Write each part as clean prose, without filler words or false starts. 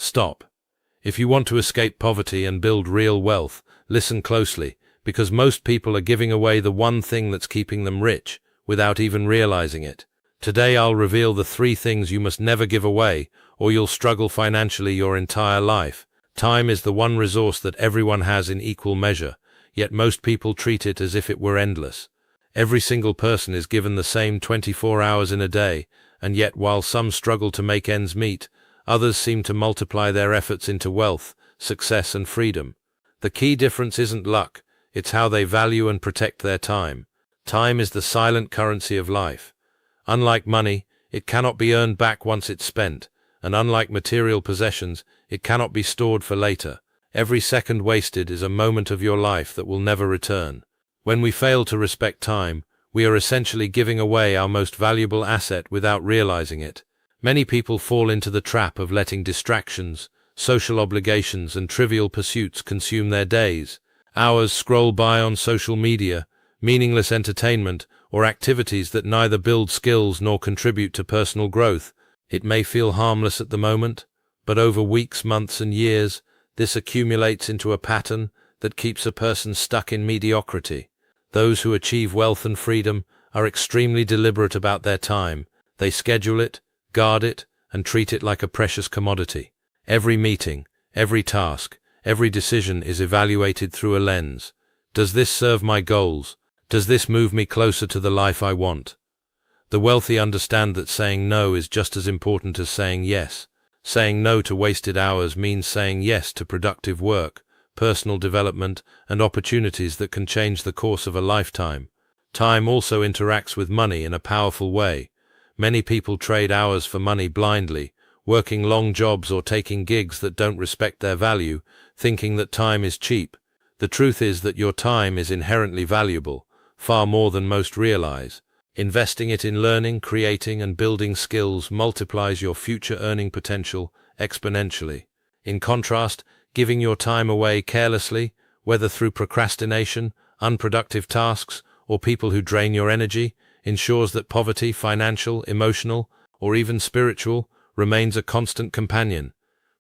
Stop. If you want to escape poverty and build real wealth, listen closely, because most people are giving away the one thing that's keeping them rich, without even realizing it. Today I'll reveal the 3 things you must never give away, or you'll struggle financially your entire life. Time is the one resource that everyone has in equal measure, yet most people treat it as if it were endless. Every single person is given the same 24 hours in a day, and yet while some struggle to make ends meet, others seem to multiply their efforts into wealth, success, and freedom. The key difference isn't luck, it's how they value and protect their time. Time is the silent currency of life. Unlike money, it cannot be earned back once it's spent, and unlike material possessions, it cannot be stored for later. Every second wasted is a moment of your life that will never return. When we fail to respect time, we are essentially giving away our most valuable asset without realizing it. Many people fall into the trap of letting distractions, social obligations, and trivial pursuits consume their days. Hours scroll by on social media, meaningless entertainment, or activities that neither build skills nor contribute to personal growth. It may feel harmless at the moment, but over weeks, months, and years, this accumulates into a pattern that keeps a person stuck in mediocrity. Those who achieve wealth and freedom are extremely deliberate about their time. They schedule it, guard it, and treat it like a precious commodity. Every meeting, every task, every decision is evaluated through a lens. Does this serve my goals? Does this move me closer to the life I want? The wealthy understand that saying no is just as important as saying yes. Saying no to wasted hours means saying yes to productive work, personal development, and opportunities that can change the course of a lifetime. Time also interacts with money in a powerful way. Many people trade hours for money blindly, working long jobs or taking gigs that don't respect their value, thinking that time is cheap. The truth is that your time is inherently valuable, far more than most realize. Investing it in learning, creating, and building skills multiplies your future earning potential exponentially. In contrast, giving your time away carelessly, whether through procrastination, unproductive tasks, or people who drain your energy, ensures that poverty, financial, emotional, or even spiritual, remains a constant companion.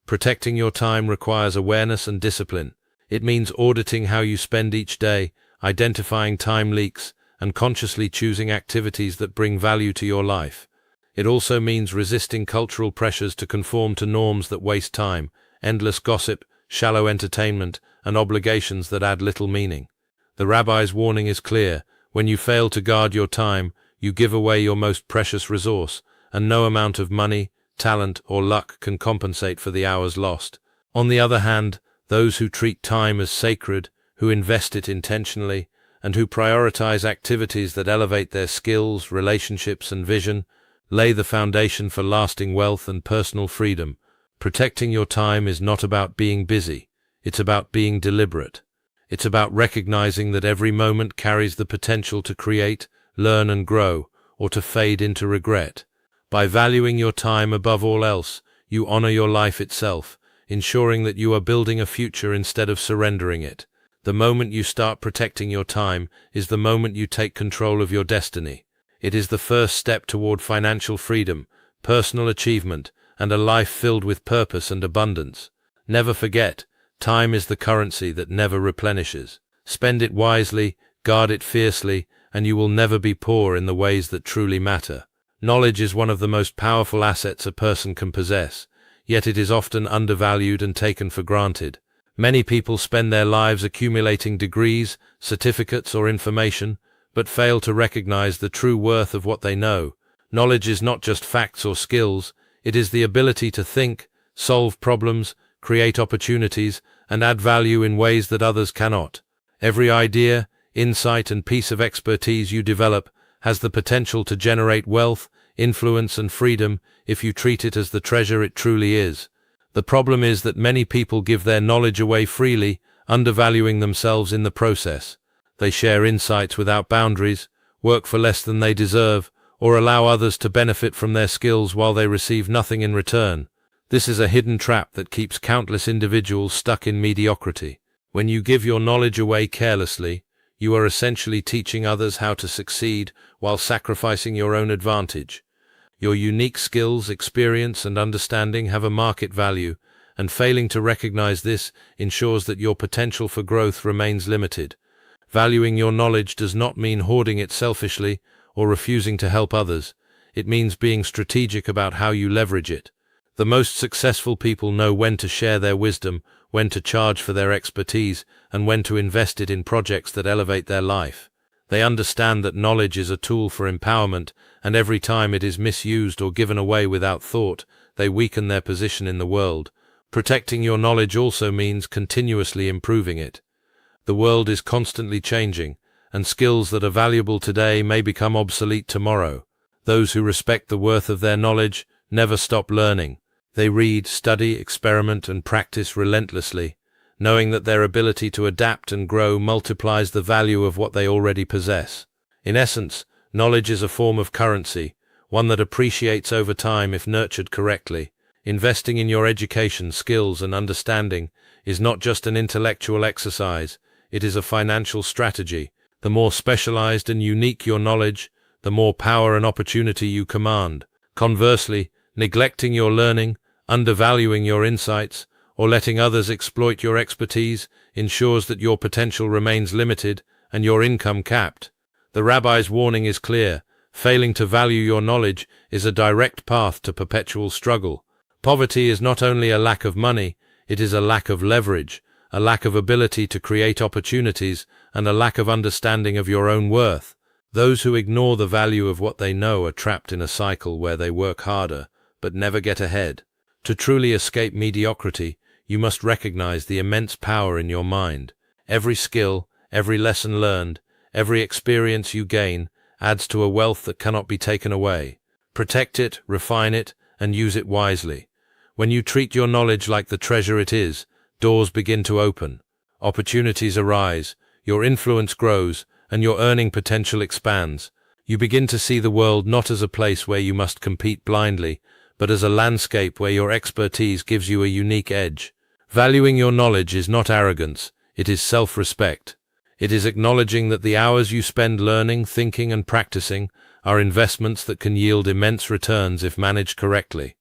Protecting your time requires awareness and discipline. It means auditing how you spend each day, identifying time leaks, and consciously choosing activities that bring value to your life. It also means resisting cultural pressures to conform to norms that waste time, endless gossip, shallow entertainment, and obligations that add little meaning. The Rabbi's warning is clear: when you fail to guard your time, you give away your most precious resource, and no amount of money, talent, or luck can compensate for the hours lost. On the other hand, those who treat time as sacred, who invest it intentionally, and who prioritize activities that elevate their skills, relationships, and vision, lay the foundation for lasting wealth and personal freedom. Protecting your time is not about being busy, it's about being deliberate. It's about recognizing that every moment carries the potential to create, learn, and grow, or to fade into regret. By valuing your time above all else, you honor your life itself, ensuring that you are building a future instead of surrendering it. The moment you start protecting your time is the moment you take control of your destiny. It is the first step toward financial freedom, personal achievement, and a life filled with purpose and abundance. Never forget, time is the currency that never replenishes. Spend it wisely, guard it fiercely, and you will never be poor in the ways that truly matter. Knowledge is one of the most powerful assets a person can possess, yet it is often undervalued and taken for granted. Many people spend their lives accumulating degrees, certificates, or information, but fail to recognize the true worth of what they know. Knowledge is not just facts or skills, it is the ability to think, solve problems, create opportunities, and add value in ways that others cannot. Every idea, insight, and piece of expertise you develop has the potential to generate wealth, influence, and freedom if you treat it as the treasure it truly is. The problem is that many people give their knowledge away freely, undervaluing themselves in the process. They share insights without boundaries, work for less than they deserve, or allow others to benefit from their skills while they receive nothing in return. This is a hidden trap that keeps countless individuals stuck in mediocrity. When you give your knowledge away carelessly, you are essentially teaching others how to succeed while sacrificing your own advantage. Your unique skills, experience, and understanding have a market value, and failing to recognize this ensures that your potential for growth remains limited. Valuing your knowledge does not mean hoarding it selfishly or refusing to help others. It means being strategic about how you leverage it. The most successful people know when to share their wisdom, when to charge for their expertise, and when to invest it in projects that elevate their life. They understand that knowledge is a tool for empowerment, and every time it is misused or given away without thought, they weaken their position in the world. Protecting your knowledge also means continuously improving it. The world is constantly changing, and skills that are valuable today may become obsolete tomorrow. Those who respect the worth of their knowledge never stop learning. They read, study, experiment, and practice relentlessly, knowing that their ability to adapt and grow multiplies the value of what they already possess. In essence, knowledge is a form of currency, one that appreciates over time if nurtured correctly. Investing in your education, skills, and understanding is not just an intellectual exercise, it is a financial strategy. The more specialized and unique your knowledge, the more power and opportunity you command. Conversely, neglecting your learning, undervaluing your insights, or letting others exploit your expertise ensures that your potential remains limited and your income capped. The Rabbi's warning is clear: failing to value your knowledge is a direct path to perpetual struggle. Poverty is not only a lack of money, it is a lack of leverage, a lack of ability to create opportunities, and a lack of understanding of your own worth. Those who ignore the value of what they know are trapped in a cycle where they work harder, but never get ahead. To truly escape mediocrity, you must recognize the immense power in your mind. Every skill, every lesson learned, every experience you gain adds to a wealth that cannot be taken away. Protect it, refine it, and use it wisely. When you treat your knowledge like the treasure it is, doors begin to open. Opportunities arise, your influence grows, and your earning potential expands. You begin to see the world not as a place where you must compete blindly, but as a landscape where your expertise gives you a unique edge. Valuing your knowledge is not arrogance, it is self-respect. It is acknowledging that the hours you spend learning, thinking, and practicing are investments that can yield immense returns if managed correctly.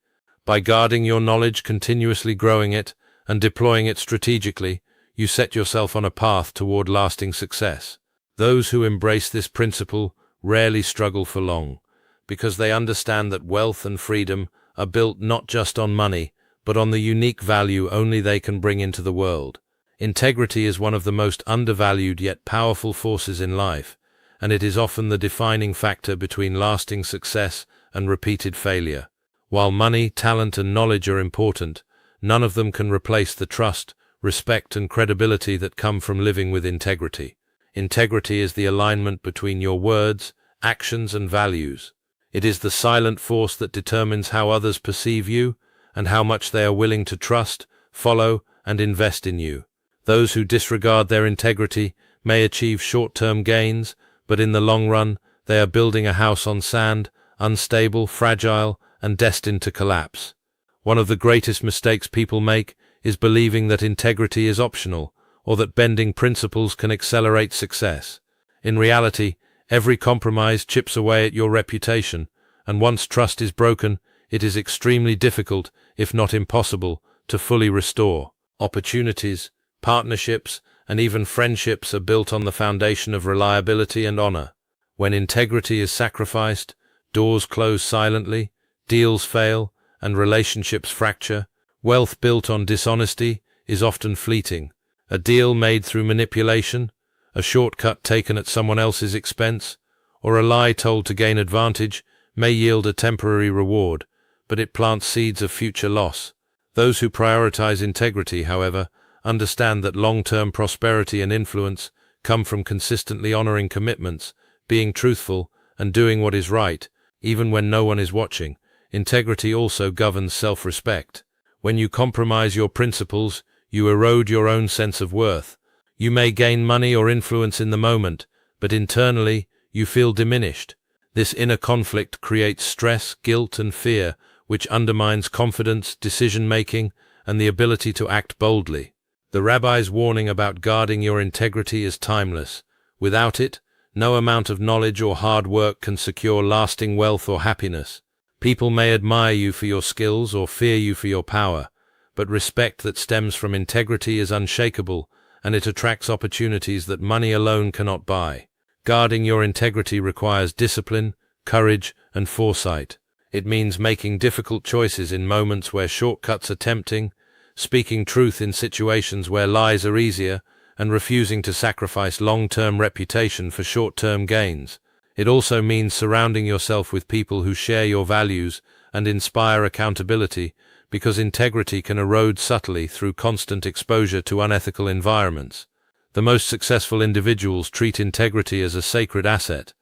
By guarding your knowledge, continuously growing it, and deploying it strategically, you set yourself on a path toward lasting success. Those who embrace this principle rarely struggle for long, because they understand that wealth and freedom are built not just on money, but on the unique value only they can bring into the world. Integrity is one of the most undervalued yet powerful forces in life, and it is often the defining factor between lasting success and repeated failure. While money, talent, and knowledge are important, none of them can replace the trust, respect, and credibility that come from living with integrity. Integrity is the alignment between your words, actions, and values. It is the silent force that determines how others perceive you and how much they are willing to trust, follow, and invest in you. Those who disregard their integrity may achieve short-term gains, but in the long run, they are building a house on sand, unstable, fragile, and destined to collapse. One of the greatest mistakes people make is believing that integrity is optional, or that bending principles can accelerate success. In reality, every compromise chips away at your reputation, and once trust is broken, it is extremely difficult, if not impossible, to fully restore. Opportunities, partnerships, and even friendships are built on the foundation of reliability and honor. When integrity is sacrificed, doors close silently, deals fail, and relationships fracture. Wealth built on dishonesty is often fleeting. A deal made through manipulation, a shortcut taken at someone else's expense, or a lie told to gain advantage may yield a temporary reward, but it plants seeds of future loss. Those who prioritize integrity, however, understand that long-term prosperity and influence come from consistently honoring commitments, being truthful, and doing what is right, even when no one is watching. Integrity also governs self-respect. When you compromise your principles, you erode your own sense of worth. You may gain money or influence in the moment, but internally, you feel diminished. This inner conflict creates stress, guilt, and fear, which undermines confidence, decision-making, and the ability to act boldly. The Rabbi's warning about guarding your integrity is timeless. Without it, no amount of knowledge or hard work can secure lasting wealth or happiness. People may admire you for your skills or fear you for your power, but respect that stems from integrity is unshakable, and it attracts opportunities that money alone cannot buy. Guarding your integrity requires discipline, courage, and foresight. It means making difficult choices in moments where shortcuts are tempting, speaking truth in situations where lies are easier, and refusing to sacrifice long-term reputation for short-term gains. It also means surrounding yourself with people who share your values and inspire accountability, because integrity can erode subtly through constant exposure to unethical environments. The most successful individuals treat integrity as a sacred asset.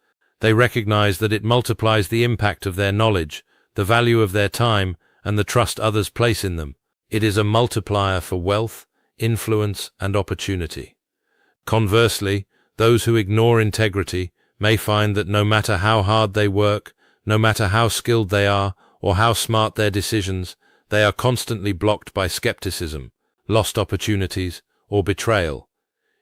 They recognize that it multiplies the impact of their knowledge, the value of their time, and the trust others place in them. It is a multiplier for wealth, influence, and opportunity. Conversely, those who ignore integrity may find that no matter how hard they work, no matter how skilled they are, or how smart their decisions, they are constantly blocked by skepticism, lost opportunities, or betrayal.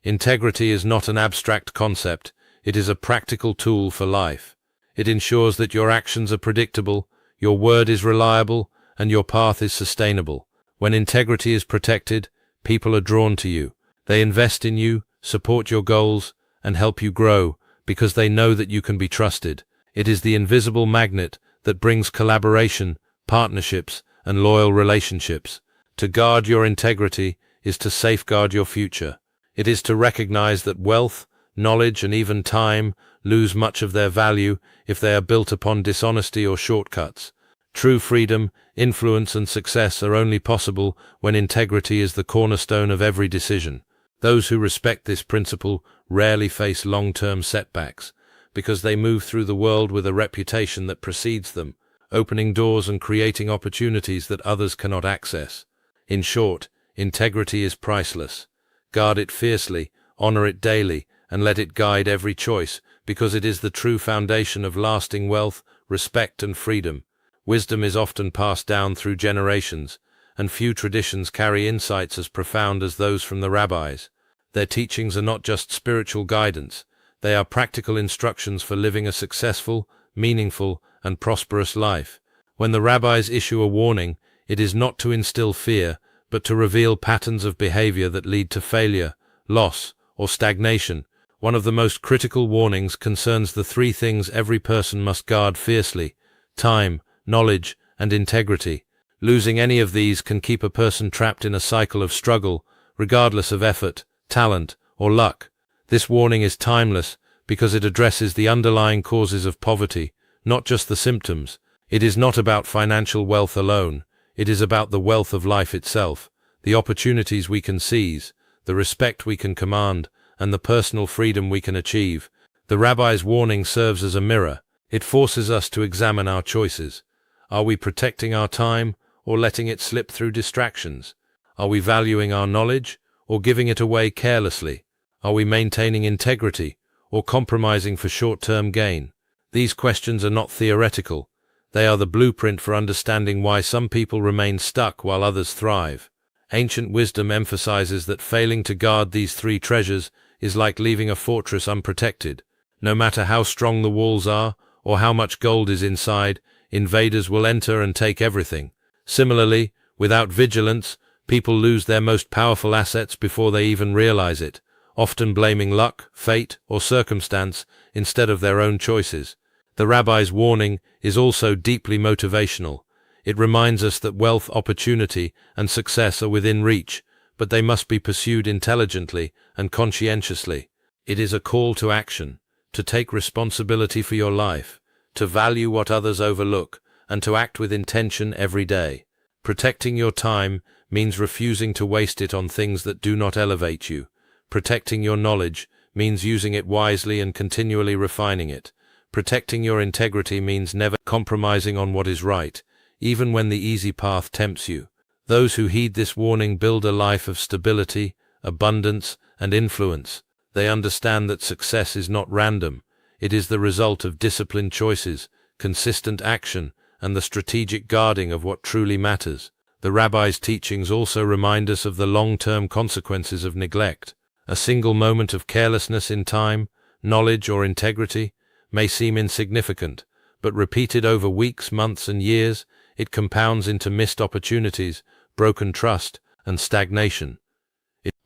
Integrity is not an abstract concept, it is a practical tool for life. It ensures that your actions are predictable, your word is reliable, and your path is sustainable. When integrity is protected, people are drawn to you. They invest in you, support your goals, and help you grow, because they know that you can be trusted. It is the invisible magnet that brings collaboration, partnerships, and loyal relationships. To guard your integrity is to safeguard your future. It is to recognize that wealth, knowledge, and even time lose much of their value if they are built upon dishonesty or shortcuts. True freedom, influence, and success are only possible when integrity is the cornerstone of every decision. Those who respect this principle rarely face long-term setbacks, because they move through the world with a reputation that precedes them, opening doors and creating opportunities that others cannot access. In short, integrity is priceless. Guard it fiercely, honor it daily, and let it guide every choice, because it is the true foundation of lasting wealth, respect, and freedom. Wisdom is often passed down through generations, and few traditions carry insights as profound as those from the rabbis. Their teachings are not just spiritual guidance, they are practical instructions for living a successful, meaningful, and prosperous life. When the rabbis issue a warning, it is not to instill fear, but to reveal patterns of behavior that lead to failure, loss, or stagnation. One of the most critical warnings concerns the three things every person must guard fiercely: time, knowledge, and integrity. Losing any of these can keep a person trapped in a cycle of struggle, regardless of effort, talent, or luck. This warning is timeless because it addresses the underlying causes of poverty, not just the symptoms. It is not about financial wealth alone. It is about the wealth of life itself, the opportunities we can seize, the respect we can command, and the personal freedom we can achieve. The rabbi's warning serves as a mirror. It forces us to examine our choices. Are we protecting our time or letting it slip through distractions? Are we valuing our knowledge or giving it away carelessly? Are we maintaining integrity or compromising for short-term gain? These questions are not theoretical. They are the blueprint for understanding why some people remain stuck while others thrive. Ancient wisdom emphasizes that failing to guard these three treasures is like leaving a fortress unprotected. No matter how strong the walls are or how much gold is inside, invaders will enter and take everything. Similarly, without vigilance, people lose their most powerful assets before they even realize it, often blaming luck, fate, or circumstance instead of their own choices. The rabbi's warning is also deeply motivational. It reminds us that wealth, opportunity, and success are within reach, but they must be pursued intelligently and conscientiously. It is a call to action, to take responsibility for your life, to value what others overlook, and to act with intention every day. Protecting your time means refusing to waste it on things that do not elevate you. Protecting your knowledge means using it wisely and continually refining it. Protecting your integrity means never compromising on what is right, even when the easy path tempts you. Those who heed this warning build a life of stability, abundance, and influence. They understand that success is not random. It is the result of disciplined choices, consistent action, and the strategic guarding of what truly matters. The rabbi's teachings also remind us of the long-term consequences of neglect. A single moment of carelessness in time, knowledge, or integrity may seem insignificant, but repeated over weeks, months, and years, it compounds into missed opportunities, broken trust, and stagnation.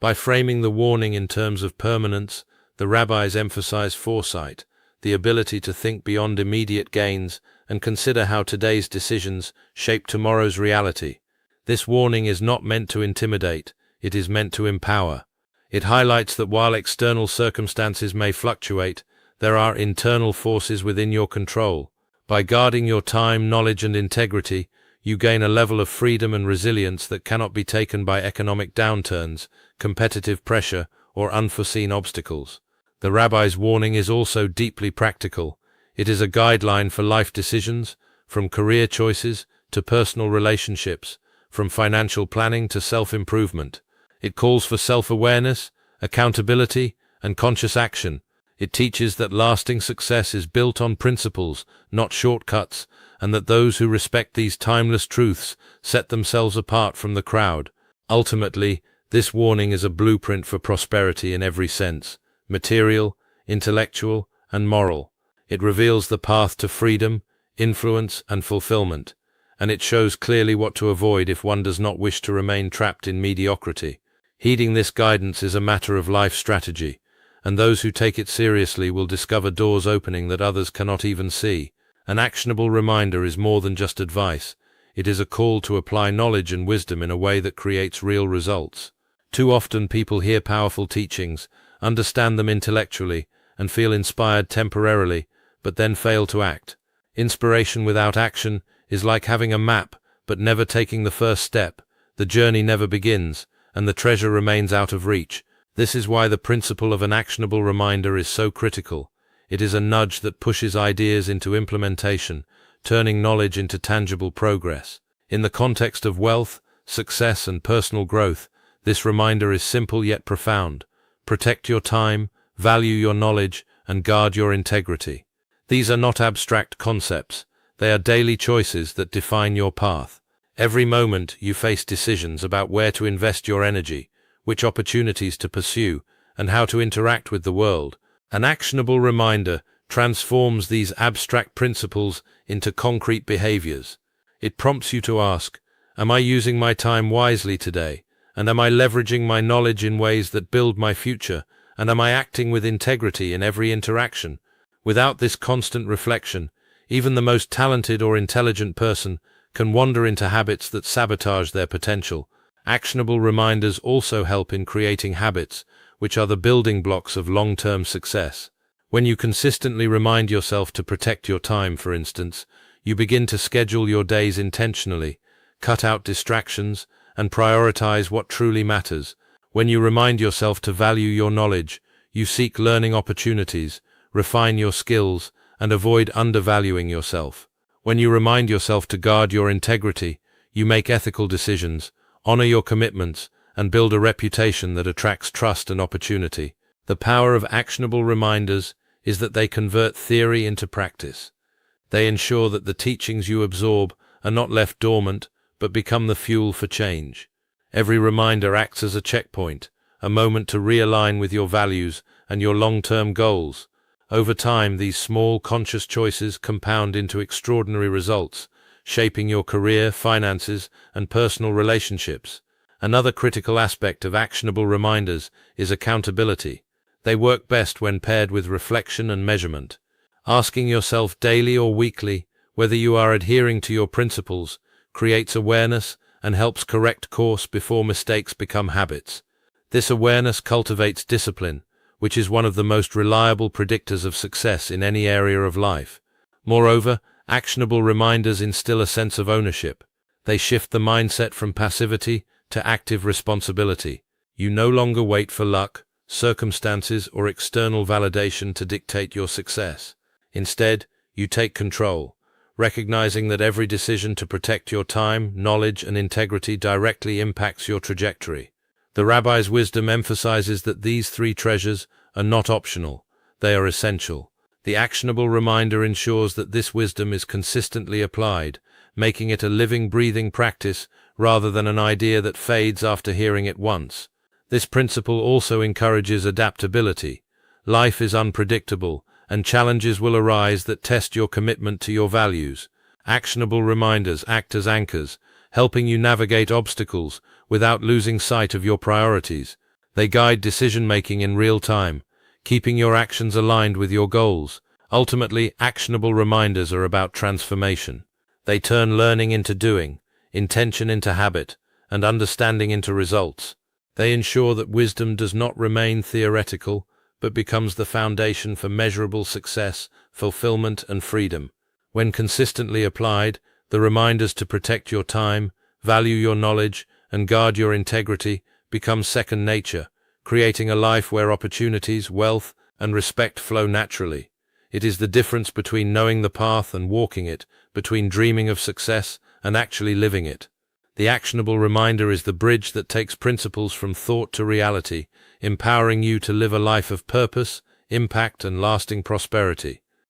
By framing the warning in terms of permanence, the rabbis emphasize foresight, the ability to think beyond immediate gains and consider how today's decisions shape tomorrow's reality. This warning is not meant to intimidate, it is meant to empower. It highlights that while external circumstances may fluctuate, there are internal forces within your control. By guarding your time, knowledge, and integrity, you gain a level of freedom and resilience that cannot be taken by economic downturns, competitive pressure, or unforeseen obstacles. The rabbi's warning is also deeply practical. It is a guideline for life decisions, from career choices to personal relationships, from financial planning to self-improvement. It calls for self-awareness, accountability, and conscious action. It teaches that lasting success is built on principles, not shortcuts, and that those who respect these timeless truths set themselves apart from the crowd. Ultimately, this warning is a blueprint for prosperity in every sense: material, intellectual, and moral. It reveals the path to freedom, influence, and fulfillment, and it shows clearly what to avoid if one does not wish to remain trapped in mediocrity. Heeding this guidance is a matter of life strategy, and those who take it seriously will discover doors opening that others cannot even see. An actionable reminder is more than just advice. It is a call to apply knowledge and wisdom in a way that creates real results. Too often people hear powerful teachings, understand them intellectually, and feel inspired temporarily, but then fail to act. Inspiration without action is like having a map, but never taking the first step. The journey never begins, and the treasure remains out of reach. This is why the principle of an actionable reminder is so critical. It is a nudge that pushes ideas into implementation, turning knowledge into tangible progress. In the context of wealth, success, and personal growth, this reminder is simple yet profound. Protect your time, value your knowledge, and guard your integrity. These are not abstract concepts. They are daily choices that define your path. Every moment you face decisions about where to invest your energy, which opportunities to pursue, and how to interact with the world. An actionable reminder transforms these abstract principles into concrete behaviors. It prompts you to ask, am I using my time wisely today? And am I leveraging my knowledge in ways that build my future? And am I acting with integrity in every interaction? Without this constant reflection, even the most talented or intelligent person can wander into habits that sabotage their potential. Actionable reminders also help in creating habits, which are the building blocks of long-term success. When you consistently remind yourself to protect your time, for instance, you begin to schedule your days intentionally, cut out distractions, and prioritize what truly matters. When you remind yourself to value your knowledge, you seek learning opportunities, refine your skills, and avoid undervaluing yourself. When you remind yourself to guard your integrity, you make ethical decisions, honor your commitments, and build a reputation that attracts trust and opportunity. The power of actionable reminders is that they convert theory into practice. They ensure that the teachings you absorb are not left dormant, but become the fuel for change. Every reminder acts as a checkpoint, a moment to realign with your values and your long-term goals. Over time, these small, conscious choices compound into extraordinary results, shaping your career, finances, and personal relationships. Another critical aspect of actionable reminders is accountability. They work best when paired with reflection and measurement. Asking yourself daily or weekly whether you are adhering to your principles creates awareness and helps correct course before mistakes become habits. This awareness cultivates discipline, which is one of the most reliable predictors of success in any area of life. Moreover, actionable reminders instill a sense of ownership. They shift the mindset from passivity to active responsibility. You no longer wait for luck, circumstances, or external validation to dictate your success. Instead, you take control, recognizing that every decision to protect your time, knowledge, and integrity directly impacts your trajectory. The Rabbi's wisdom emphasizes that these three treasures are not optional, they are essential. The actionable reminder ensures that this wisdom is consistently applied, making it a living, breathing practice rather than an idea that fades after hearing it once. This principle also encourages adaptability. Life is unpredictable, and challenges will arise that test your commitment to your values. Actionable reminders act as anchors, helping you navigate obstacles without losing sight of your priorities. They guide decision-making in real time, keeping your actions aligned with your goals. Ultimately, actionable reminders are about transformation. They turn learning into doing, intention into habit, and understanding into results. They ensure that wisdom does not remain theoretical, but becomes the foundation for measurable success, fulfillment, and freedom. When consistently applied, the reminders to protect your time, value your knowledge, and guard your integrity become second nature, creating a life where opportunities, wealth, and respect flow naturally. It is the difference between knowing the path and walking it, between dreaming of success and actually living it. The actionable reminder is the bridge that takes principles from thought to reality, empowering you to live a life of purpose, impact, and lasting prosperity.